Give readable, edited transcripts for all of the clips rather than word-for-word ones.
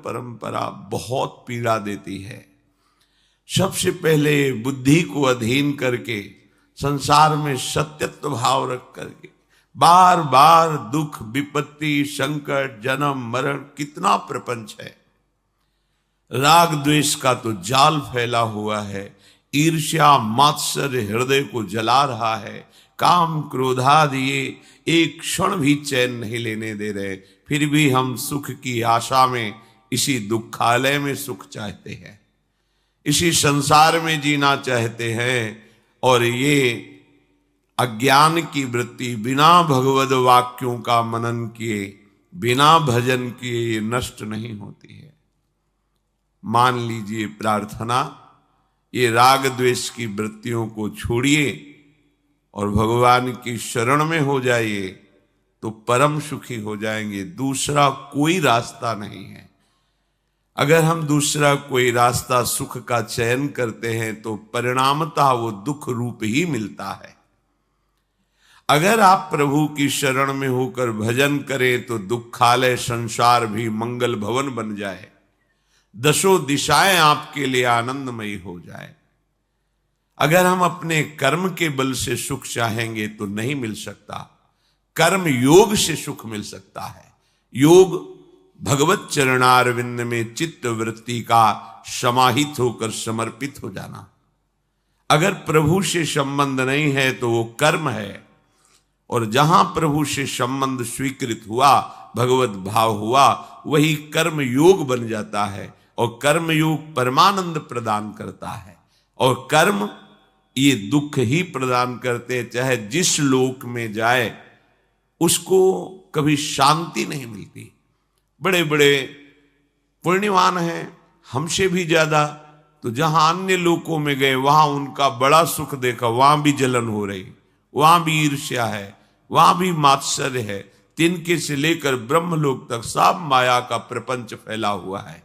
परंपरा बहुत पीड़ा देती है। सबसे पहले बुद्धि को अधीन करके संसार में सत्यत्व भाव रख करके बार बार दुख विपत्ति संकट जन्म मरण, कितना प्रपंच है। राग द्वेष का तो जाल फैला हुआ है, ईर्ष्या मात्सर्य हृदय को जला रहा है, काम क्रोधादि ये एक क्षण भी चैन नहीं लेने दे रहे। फिर भी हम सुख की आशा में इसी दुखालय में सुख चाहते हैं, इसी संसार में जीना चाहते हैं। और ये अज्ञान की वृत्ति बिना भगवद वाक्यों का मनन किए, बिना भजन किए ये नष्ट नहीं होती है। मान लीजिए प्रार्थना, ये राग द्वेष की वृत्तियों को छोड़िए और भगवान की शरण में हो जाइए तो परम सुखी हो जाएंगे। दूसरा कोई रास्ता नहीं है। अगर हम दूसरा कोई रास्ता सुख का चयन करते हैं तो परिणामतः वो दुख रूप ही मिलता है। अगर आप प्रभु की शरण में होकर भजन करें तो दुखालय संसार भी मंगल भवन बन जाए, दसों दिशाएं आपके लिए आनंदमयी हो जाए। अगर हम अपने कर्म के बल से सुख चाहेंगे तो नहीं मिल सकता, कर्म योग से सुख मिल सकता है। योग भगवत चरणारविंद में चित्त वृत्ति का समाहित होकर समर्पित हो जाना। अगर प्रभु से संबंध नहीं है तो वो कर्म है, और जहां प्रभु से संबंध स्वीकृत हुआ, भगवत भाव हुआ, वही कर्म योग बन जाता है। और कर्म योग परमानंद प्रदान करता है, और कर्म ये दुख ही प्रदान करते हैं। चाहे जिस लोक में जाए उसको कभी शांति नहीं मिलती। बड़े बड़े पुण्यवान हैं हमसे भी ज्यादा, तो जहां अन्य लोकों में गए वहां उनका बड़ा सुख देखा, वहां भी जलन हो रही, वहां भी ईर्ष्या है, वहां भी मात्सर्य है। तिनके से लेकर ब्रह्मलोक तक सब माया का प्रपंच फैला हुआ है।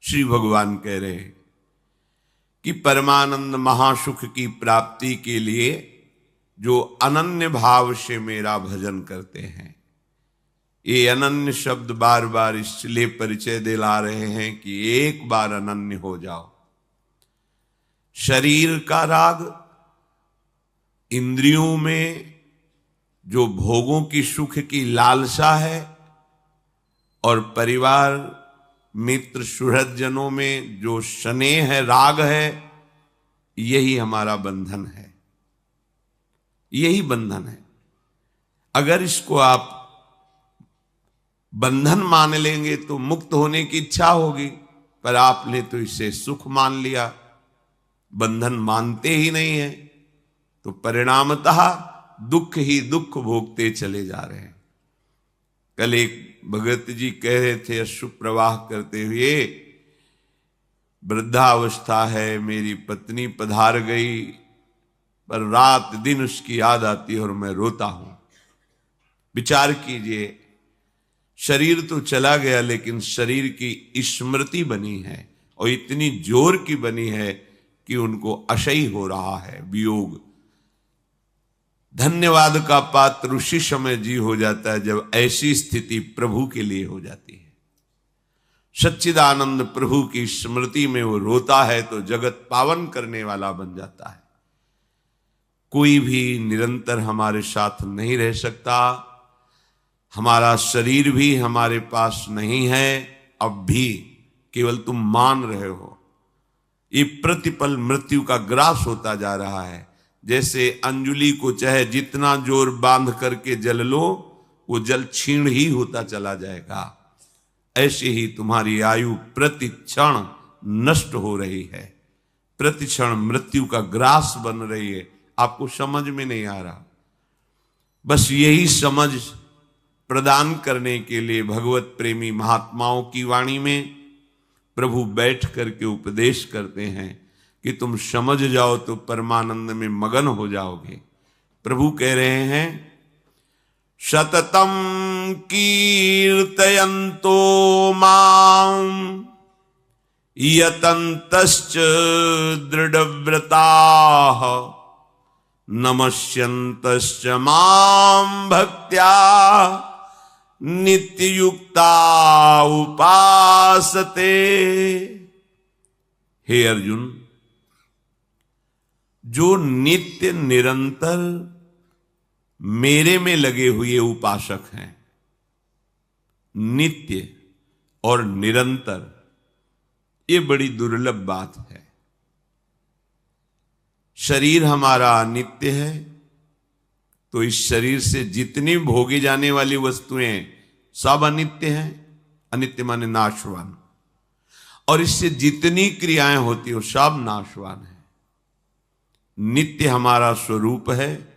श्री भगवान कह रहे हैं कि परमानंद महासुख की प्राप्ति के लिए जो अनन्य भाव से मेरा भजन करते हैं, ये अनन्य शब्द बार बार इसलिए परिचय दिला रहे हैं कि एक बार अनन्य हो जाओ। शरीर का राग, इंद्रियों में जो भोगों की सुख की लालसा है, और परिवार मित्र सुहृदजनों में जो स्नेह है, राग है, यही हमारा बंधन है, यही बंधन है। अगर इसको आप बंधन मान लेंगे तो मुक्त होने की इच्छा होगी, पर आपने तो इसे सुख मान लिया, बंधन मानते ही नहीं है, तो परिणामतः दुख ही दुख भोगते चले जा रहे हैं। कल एक भगत जी कह रहे थे अश्रु प्रवाह करते हुए, वृद्धावस्था है, मेरी पत्नी पधार गई, पर रात दिन उसकी याद आती है और मैं रोता हूं। विचार कीजिए, शरीर तो चला गया लेकिन शरीर की स्मृति बनी है, और इतनी जोर की बनी है कि उनको अशयी हो रहा है वियोग। धन्यवाद का पात्र उसी समय जी हो जाता है जब ऐसी स्थिति प्रभु के लिए हो जाती है। सच्चिदानंद प्रभु की स्मृति में वो रोता है तो जगत पावन करने वाला बन जाता है। कोई भी निरंतर हमारे साथ नहीं रह सकता। हमारा शरीर भी हमारे पास नहीं है अब भी, केवल तुम मान रहे हो। ये प्रतिपल मृत्यु का ग्रास होता जा रहा है। जैसे अंजुली को चाहे जितना जोर बांध करके जल लो, वो जल क्षीण ही होता चला जाएगा। ऐसे ही तुम्हारी आयु प्रति क्षण नष्ट हो रही है, प्रति क्षण मृत्यु का ग्रास बन रही है। आपको समझ में नहीं आ रहा। बस यही समझ प्रदान करने के लिए भगवत प्रेमी महात्माओं की वाणी में प्रभु बैठ करके उपदेश करते हैं कि तुम समझ जाओ तो परमानंद में मगन हो जाओगे। प्रभु कह रहे हैं, सततम कीर्तयन्तो मां यतन्तश्च दृढ़व्रताः नमस्यन्तश्च मां भक्त्या नित्ययुक्ता उपासते। हे अर्जुन, जो नित्य निरंतर मेरे में लगे हुए उपासक हैं, नित्य और निरंतर, ये बड़ी दुर्लभ बात है। शरीर हमारा नित्य है, तो इस शरीर से जितनी भोगी जाने वाली वस्तुएं सब अनित्य हैं। अनित्य माने नाशवान। और इससे जितनी क्रियाएं होती हो सब नाशवान है। नित्य हमारा स्वरूप है,